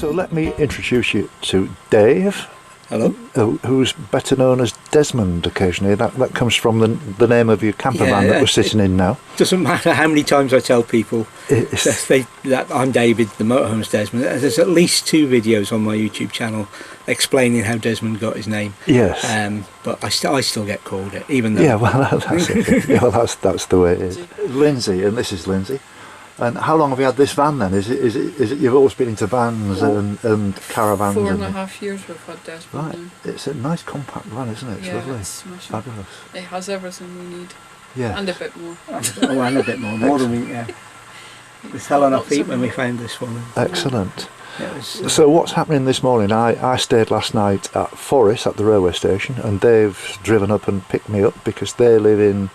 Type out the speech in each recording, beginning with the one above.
So let me introduce you to Dave. Hello. Who's better known as Desmond occasionally. That comes from the name of your camper van that we're sitting in now. Doesn't matter how many times I tell people that I'm David, the motorhome's Desmond. There's at least 2 videos on my YouTube channel explaining how Desmond got his name. Yes. But I still get called it, even though... Yeah, well, that's it. Yeah, well, that's the way it is. Lindsay, and this is Lindsay. And how long have you had this van then? Is it you've always been into vans and caravans? 4.5 years we've had Desmond. Right, now. It's a nice compact van, isn't it? It's lovely. It's smashing. Fabulous. It has everything we need. Yeah. And a bit more. Oh, and a bit more than we, yeah. We fell on our feet when we found this one. Excellent. So what's happening this morning? I stayed last night at Forest at the railway station, and Dave's driven up and picked me up because they live in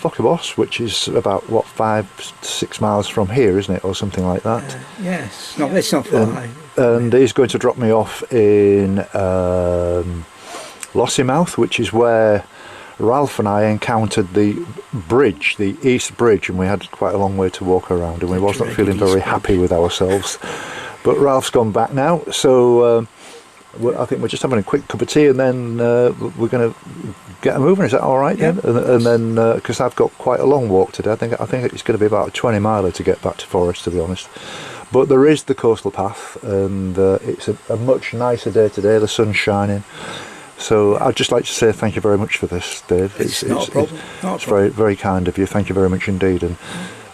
Lossiemouth, which is about 5-6 miles from here, isn't it, or something like that? Yes, it's not far. And he's going to drop me off in Lossiemouth, which is where Ralph and I encountered the bridge, the East Bridge, and we had quite a long way to walk around, and we wasn't feeling very happy with ourselves. But Ralph's gone back now, so I think we're just having a quick cup of tea, and then we're going to get moving. Is that all right? Yeah. Then? And then because I've got quite a long walk today, I think it's going to be about a 20 miler to get back to Forest, to be honest. But there is the coastal path, and it's a much nicer day today. The sun's shining. So I'd just like to say thank you very much for this, Dave. It's not a problem. It's very, very kind of you. Thank you very much indeed. And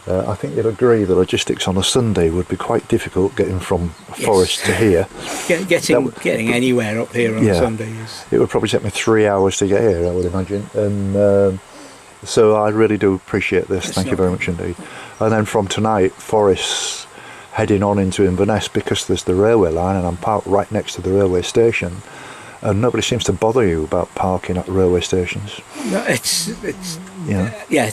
I think you'd agree the logistics on a Sunday would be quite difficult getting from Forest to here. Getting anywhere up here on Sundays. It would probably take me 3 hours to get here, I would imagine. And so I really do appreciate this. Thank you very much indeed. And then from tonight, Forest heading on into Inverness, because there's the railway line and I'm parked right next to the railway station. And nobody seems to bother you about parking at railway stations. No, it's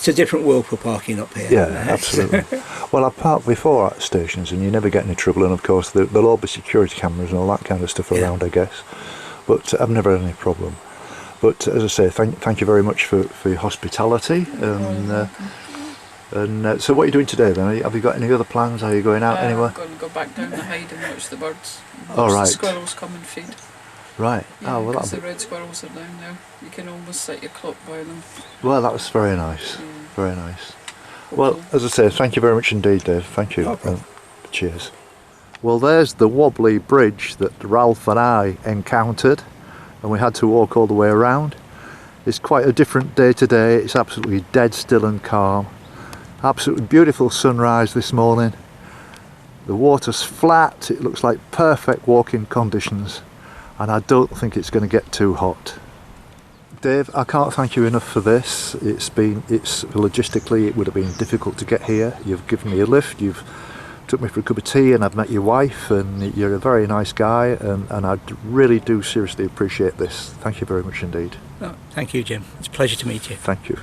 a different world for parking up here. Yeah, absolutely. Well, I've parked before at stations and you never get any trouble, and of course there'll all be security cameras and all that kind of stuff around, I guess. But I've never had any problem. But as I say, thank you very much for your hospitality. And so what are you doing today then? Have you got any other plans? Are you going out anywhere? I'm going to go back down the hide and watch the birds. All right. The squirrels come and feed. Right. Yeah, well, because the red squirrels are down now. You can almost set your clock by them. Well, that was very nice. Yeah. Very nice. Well, as I say, thank you very much indeed, Dave. Thank you. Cheers. Well, there's the wobbly bridge that Ralph and I encountered, and we had to walk all the way around. It's quite a different day today. It's absolutely dead still and calm. Absolutely beautiful sunrise this morning. The water's flat. It looks like perfect walking conditions. And I don't think it's going to get too hot. Dave, I can't thank you enough for this. It's logistically it would have been difficult to get here. You've given me a lift, you've took me for a cup of tea, and I've met your wife, and you're a very nice guy, and I really do seriously appreciate this. Thank you very much indeed. Oh, thank you, Jim. It's a pleasure to meet you. Thank you.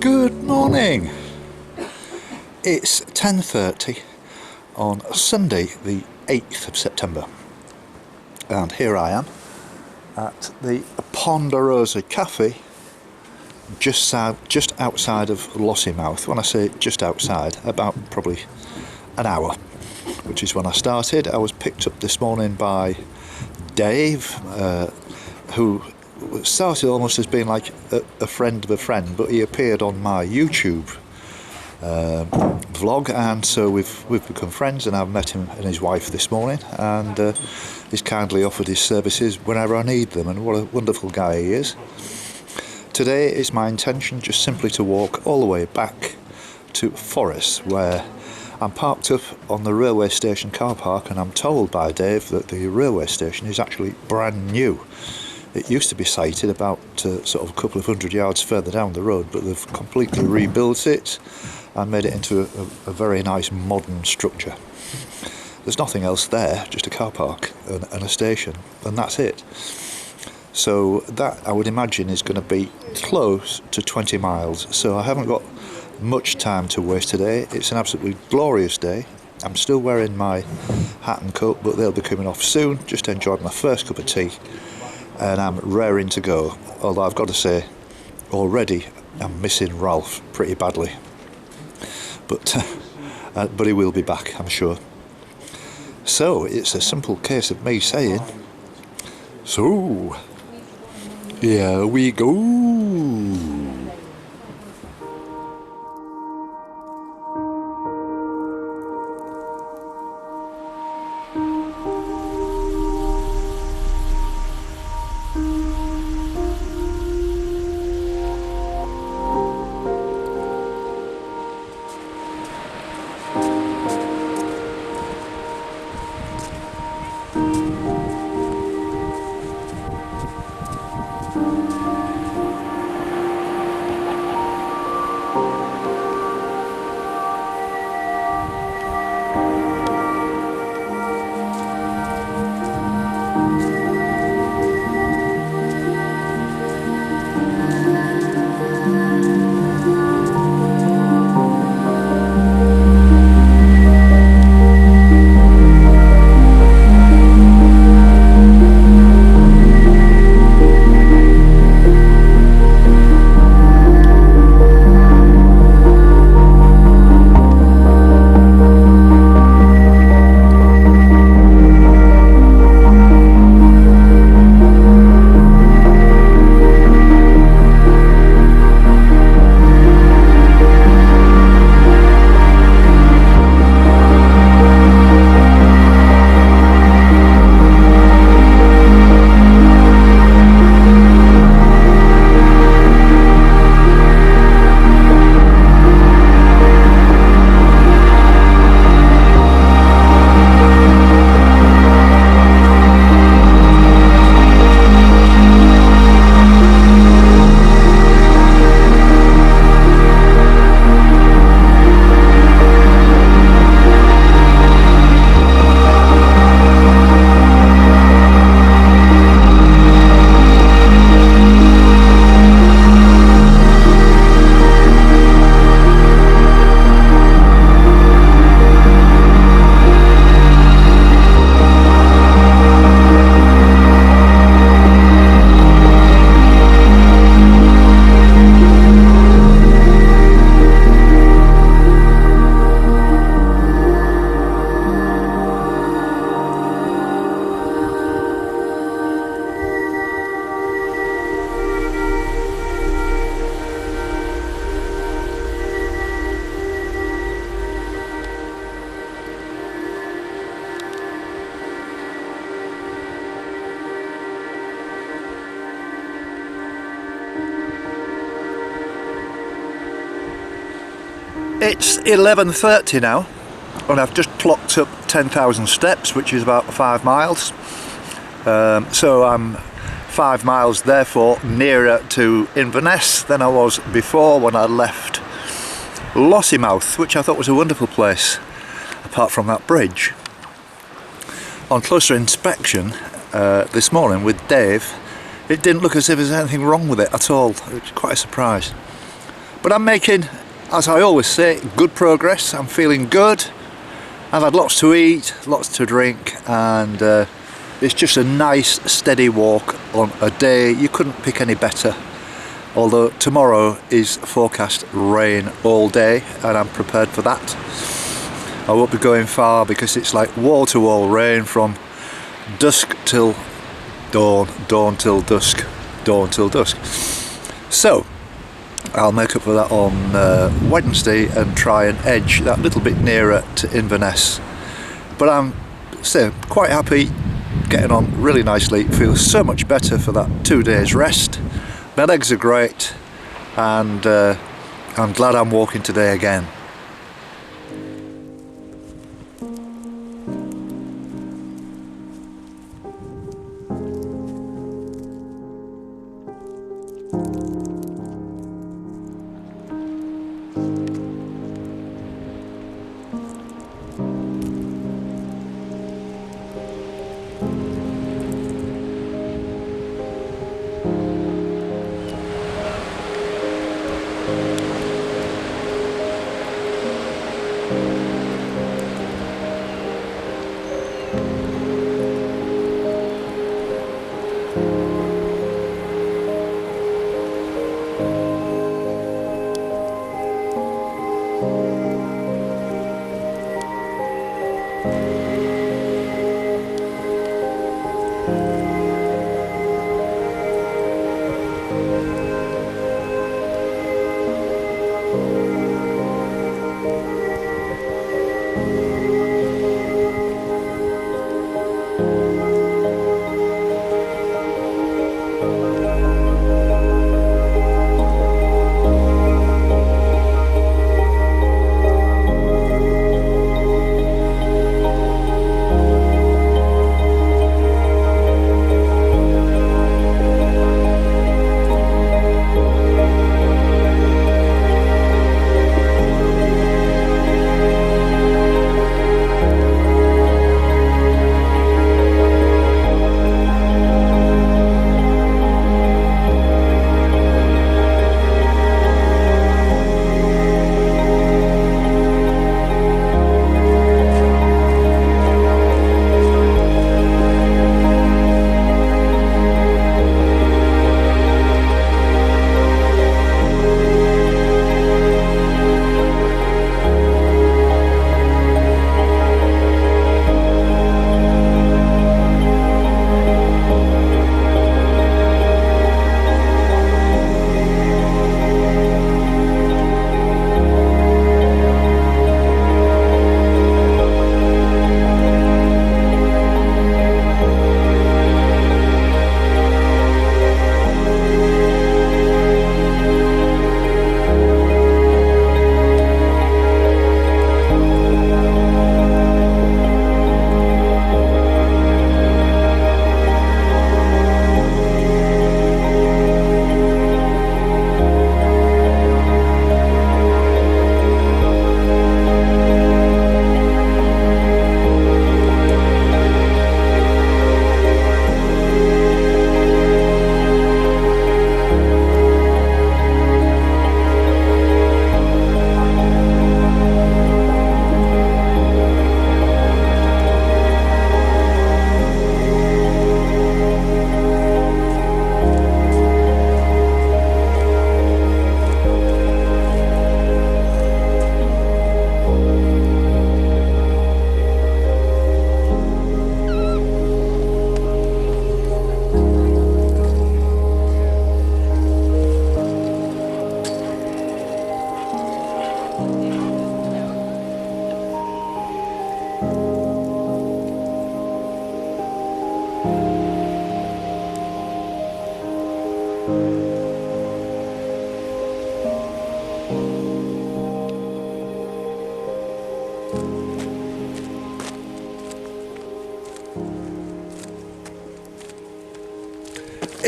Good morning. It's 10:30 on Sunday the 8th of September, and here I am at the Ponderosa Cafe just outside of Lossiemouth. When I say just outside, about probably an hour, which is when I started. I was picked up this morning by Dave, who started almost as being like a friend of a friend, but he appeared on my YouTube vlog, and so we've become friends, and I've met him and his wife this morning, and he's kindly offered his services whenever I need them, and what a wonderful guy he is. Today is my intention just simply to walk all the way back to Forest, where I'm parked up on the railway station car park, and I'm told by Dave that the railway station is actually brand new. It used to be sited about sort of a couple of 100 yards further down the road, but they've completely rebuilt it and made it into a very nice modern structure. There's nothing else there, just a car park and a station, and that's it. So that, I would imagine, is going to be close to 20 miles, so I haven't got much time to waste today. It's an absolutely glorious day. I'm still wearing my hat and coat, but they'll be coming off soon. Just enjoyed my first cup of tea, and I'm raring to go, although I've got to say already I'm missing Ralph pretty badly, but he will be back, I'm sure. So it's a simple case of me saying, so here we go. It's 11:30 now, and I've just clocked up 10,000 steps, which is about 5 miles. So I'm 5 miles therefore nearer to Inverness than I was before when I left Lossiemouth, which I thought was a wonderful place, apart from that bridge. On closer inspection this morning with Dave, it didn't look as if there's anything wrong with it at all. It was quite a surprise. But I'm making, as I always say, good progress. I'm feeling good. I've had lots to eat, lots to drink, and it's just a nice steady walk on a day you couldn't pick any better. Although tomorrow is forecast rain all day, and I'm prepared for that. I won't be going far because it's like wall to wall rain from dusk till dawn, dawn till dusk, dawn till dusk. So I'll make up for that on Wednesday and try and edge that little bit nearer to Inverness. But I'm still quite happy, getting on really nicely. Feel so much better for that 2 days rest. My legs are great, and I'm glad I'm walking today again.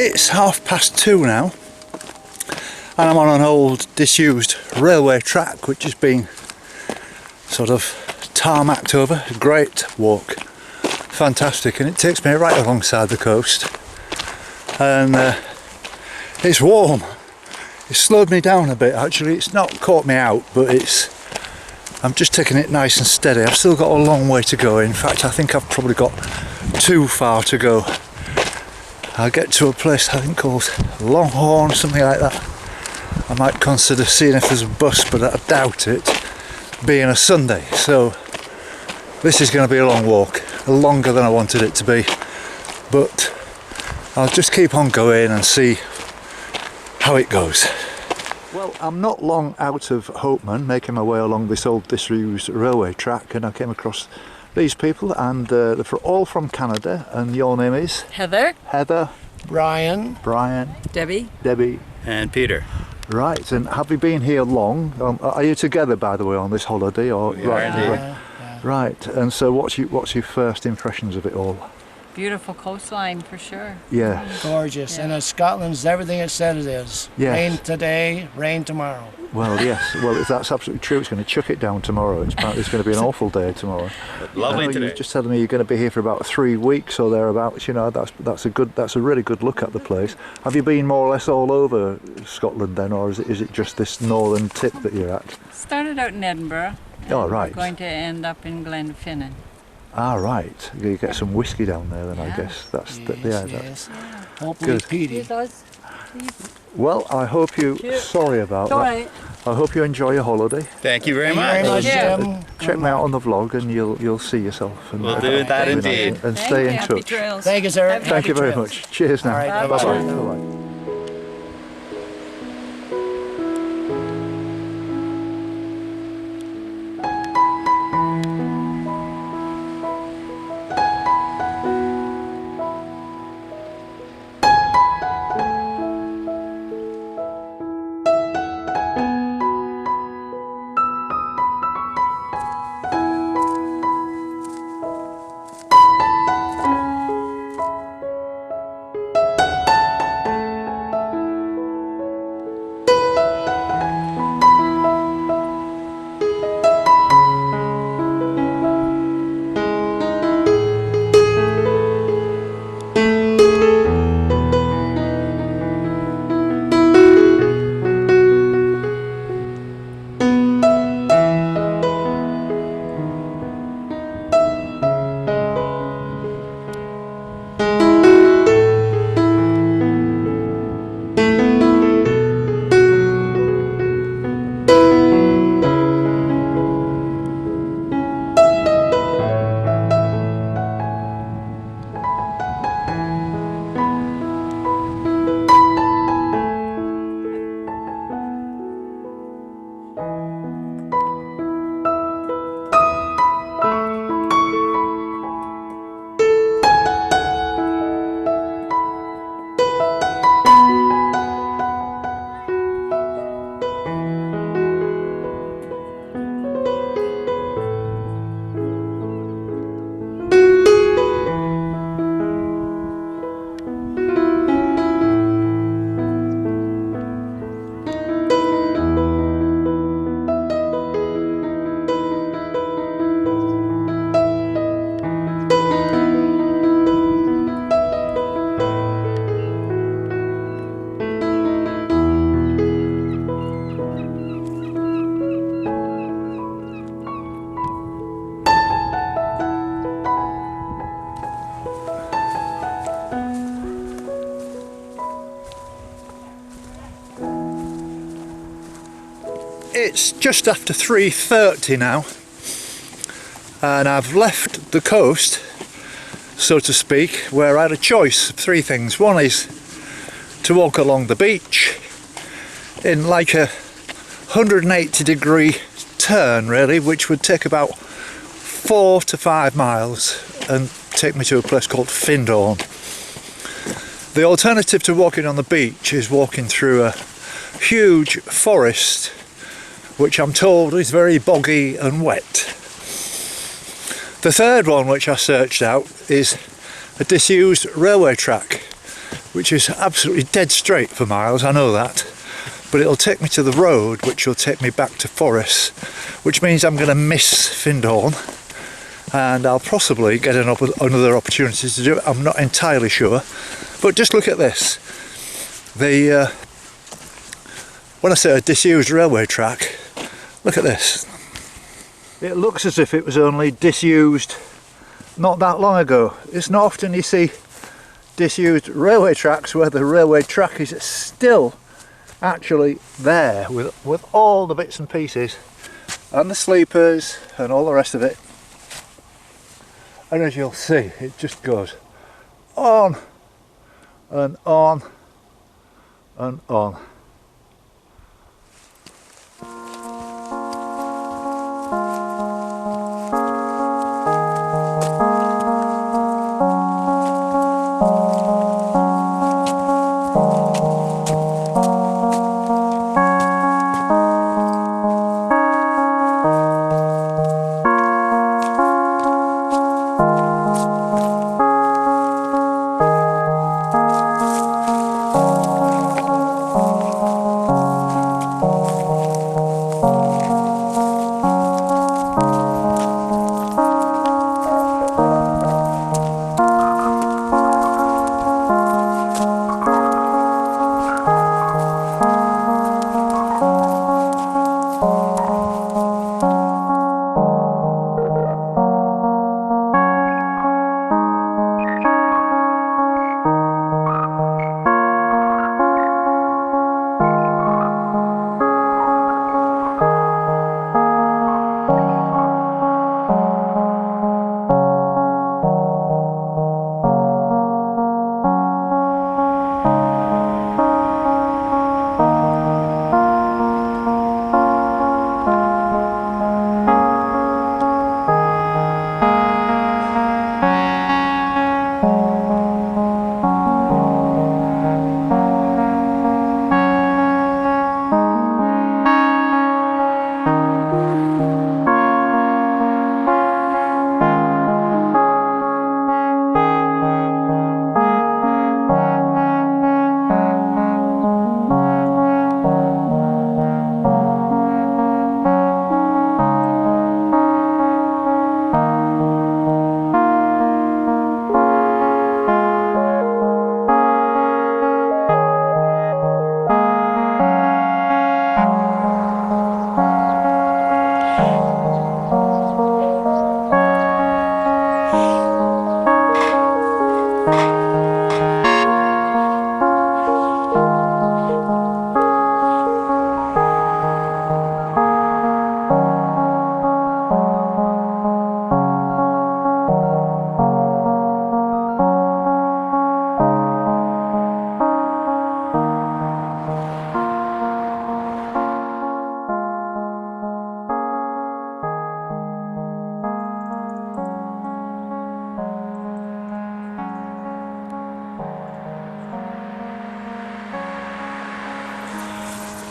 It's 2:30 now, and I'm on an old disused railway track which has been sort of tarmacked over. Great walk, fantastic, and it takes me right alongside the coast, and it's warm. It's slowed me down a bit actually. It's not caught me out, but I'm just taking it nice and steady. I've still got a long way to go. In fact, I think I've probably got too far to go. I'll get to a place I think called Longhorn, something like that. I might consider seeing if there's a bus, but I doubt it, being a Sunday. So this is going to be a long walk, longer than I wanted it to be, but I'll just keep on going and see how it goes. Well, I'm not long out of Hopeman, making my way along this old disused railway track, and I came across these people, and they're all from Canada. And your name is? Heather. Heather. Brian. Brian. Debbie. Debbie. And Peter. Right, and have you been here long? Are you together, by the way, on this holiday? Or right, and so what's your first impressions of it all? Beautiful coastline for sure. Yeah. Gorgeous. And Scotland's everything it said it is. Yes. Rain today, rain tomorrow. Well, yes. Well, if that's absolutely true, it's going to chuck it down tomorrow. It's going to be an awful day tomorrow. Lovely today. You were just telling me you're going to be here for about 3 weeks or thereabouts. You know, that's a really good look at the place. Have you been more or less all over Scotland then, or is it just this northern tip that you're at? Started out in Edinburgh. Oh, right. We're going to end up in Glenfinnan. Ah, right. You get some whiskey down there then, I Yeah. guess. That's Yes. Hopefully Good. Petey. Well, I hope you. Sorry about that. Right. I hope you enjoy your holiday. Thank you very much. Jim. Check me out on the vlog, and you'll see yourself. And, We'll do that indeed. And stay in Happy touch. trails. Thank you, sir. Thank you very Happy much. Cheers now. All right, Bye bye. bye-bye. Bye-bye. It's just after 3:30 now, and I've left the coast, so to speak, where I had a choice of three things. One is to walk along the beach in like a 180-degree turn, really, which would take about 4 to 5 miles and take me to a place called Findorn. The alternative to walking on the beach is walking through a huge forest, which I'm told is very boggy and wet. The third one, which I searched out, is a disused railway track, which is absolutely dead straight for miles, I know that, but it'll take me to the road, which will take me back to Forres, which means I'm going to miss Findhorn, and I'll possibly get another opportunity to do it. I'm not entirely sure, but just look at this. When I say a disused railway track, look at this. It looks as if it was only disused not that long ago. It's not often you see disused railway tracks where the railway track is still actually there with all the bits and pieces and the sleepers and all the rest of it. And as you'll see, it just goes on and on and on.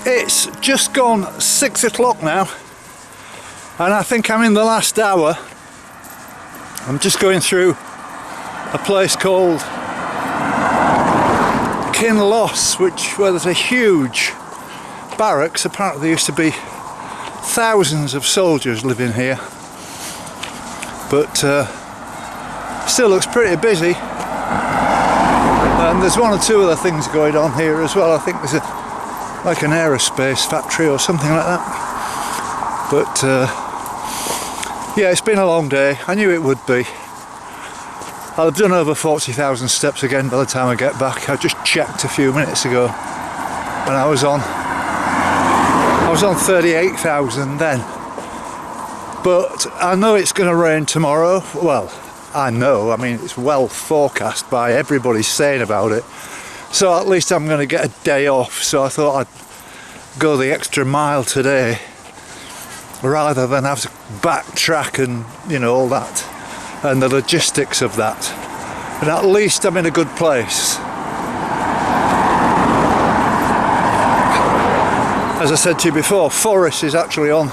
It's just gone 6 o'clock now, and I think I'm in the last hour. I'm just going through a place called Kinloss, where there's a huge barracks. Apparently there used to be thousands of soldiers living here, but still looks pretty busy. And there's one or two other things going on here as well. I think there's like an aerospace factory or something like that. But yeah, it's been a long day. I knew it would be. I'll have done over 40,000 steps again by the time I get back. I just checked a few minutes ago, and I was on 38,000 then. But I know it's going to rain tomorrow. Well, I mean it's well forecast by everybody saying about it. So at least I'm going to get a day off, so I thought I'd go the extra mile today rather than have to backtrack and, you know, all that and the logistics of that. And at least I'm in a good place. As I said to you before, Forres is actually on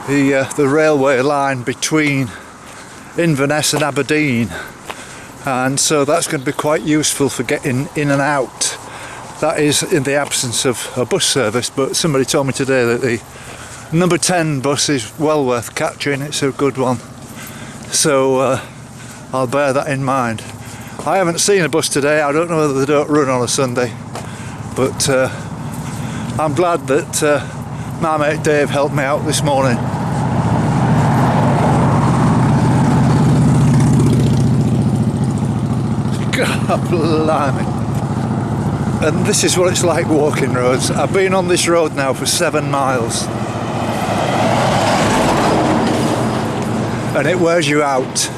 the railway line between Inverness and Aberdeen, and so that's going to be quite useful for getting in and out. That is in the absence of a bus service, but somebody told me today that the number 10 bus is well worth catching. It's a good one, so I'll bear that in mind. I haven't seen a bus today. I don't know whether they don't run on a Sunday, but I'm glad that my mate Dave helped me out this morning. God blimey. And this is what it's like walking roads. I've been on this road now for 7 miles. And it wears you out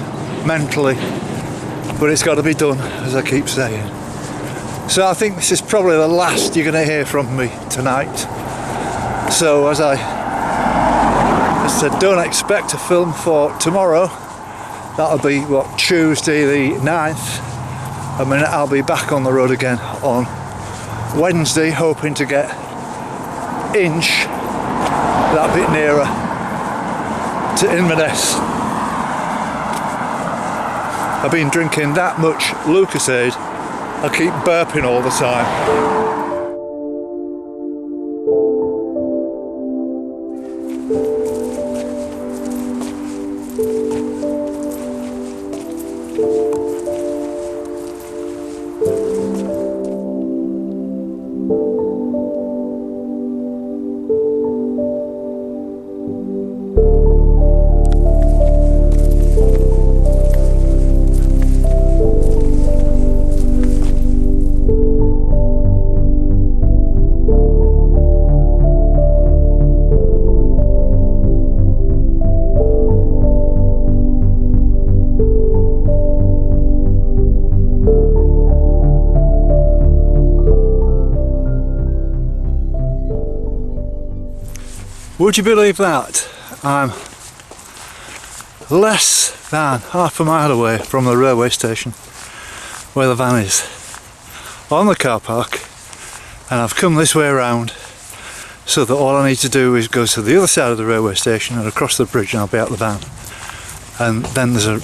mentally. But it's got to be done, as I keep saying. So I think this is probably the last you're going to hear from me tonight. So as I said, don't expect a film for tomorrow. That'll be, what, Tuesday the 9th. I mean, I'll be back on the road again on Wednesday, hoping to get Inch that bit nearer to Inverness. I've been drinking that much Lucasade, I keep burping all the time. Would you believe that? I'm less than half a mile away from the railway station where the van is, on the car park, and I've come this way around so that all I need to do is go to the other side of the railway station and across the bridge and I'll be out the van. And then there's a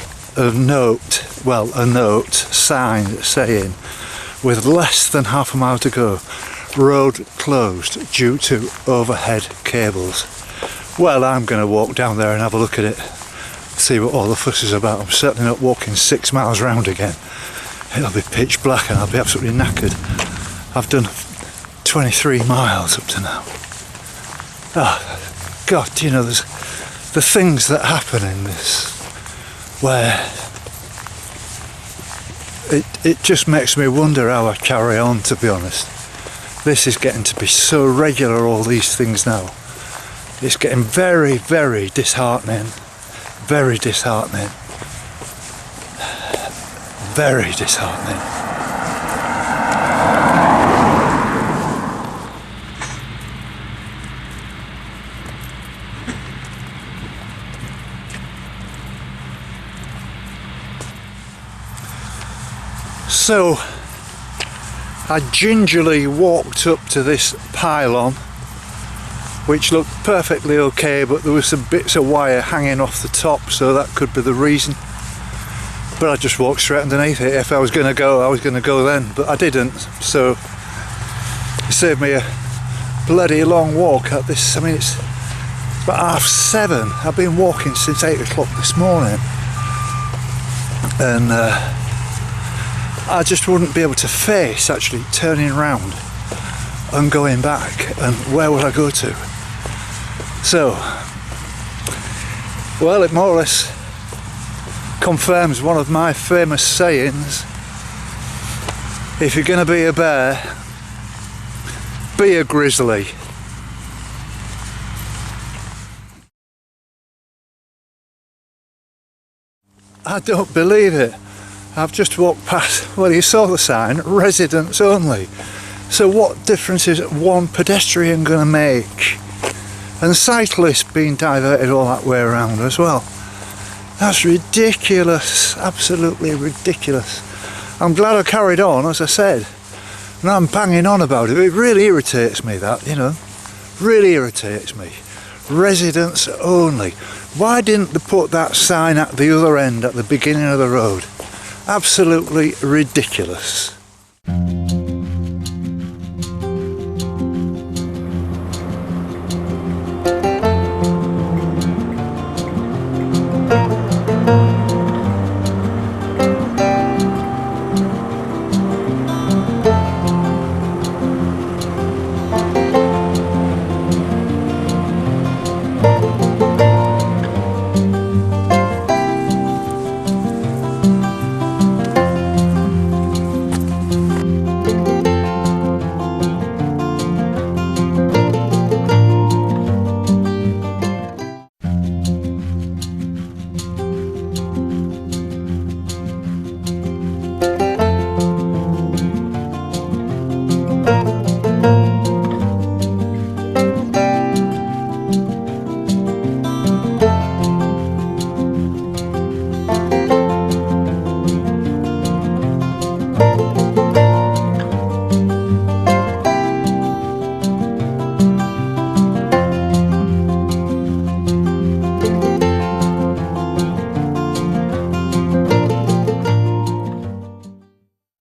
note sign saying, with less than half a mile to go, road closed due to overhead cables. Well, I'm going to walk down there and have a look at it, see what all the fuss is about. I'm certainly not walking 6 miles round again. It'll be pitch black and I'll be absolutely knackered. I've done 23 miles up to now. Oh God, you know, there's the things that happen in this where it just makes me wonder how I carry on, to be honest. This is getting to be so regular, all these things now. It's getting very, very disheartening. Very disheartening. Very disheartening. So, I gingerly walked up to this pylon, which looked perfectly okay, but there was some bits of wire hanging off the top, so that could be the reason. But I just walked straight underneath it. If I was going to go, I was going to go then, but I didn't, so it saved me a bloody long walk at this. I mean, it's about 7:30. I've been walking since 8 o'clock this morning, and I just wouldn't be able to face actually turning round and going back, and where would I go to? So, well, it more or less confirms one of my famous sayings: if you're going to be a bear, be a grizzly. I don't believe it. I've just walked past, well, you saw the sign, residents only. So what difference is one pedestrian going to make? And cyclists being diverted all that way around as well. That's ridiculous, absolutely ridiculous. I'm glad I carried on, as I said. And I'm banging on about it. It really irritates me, that, you know. Really irritates me. Residents only. Why didn't they put that sign at the other end, at the beginning of the road? Absolutely ridiculous.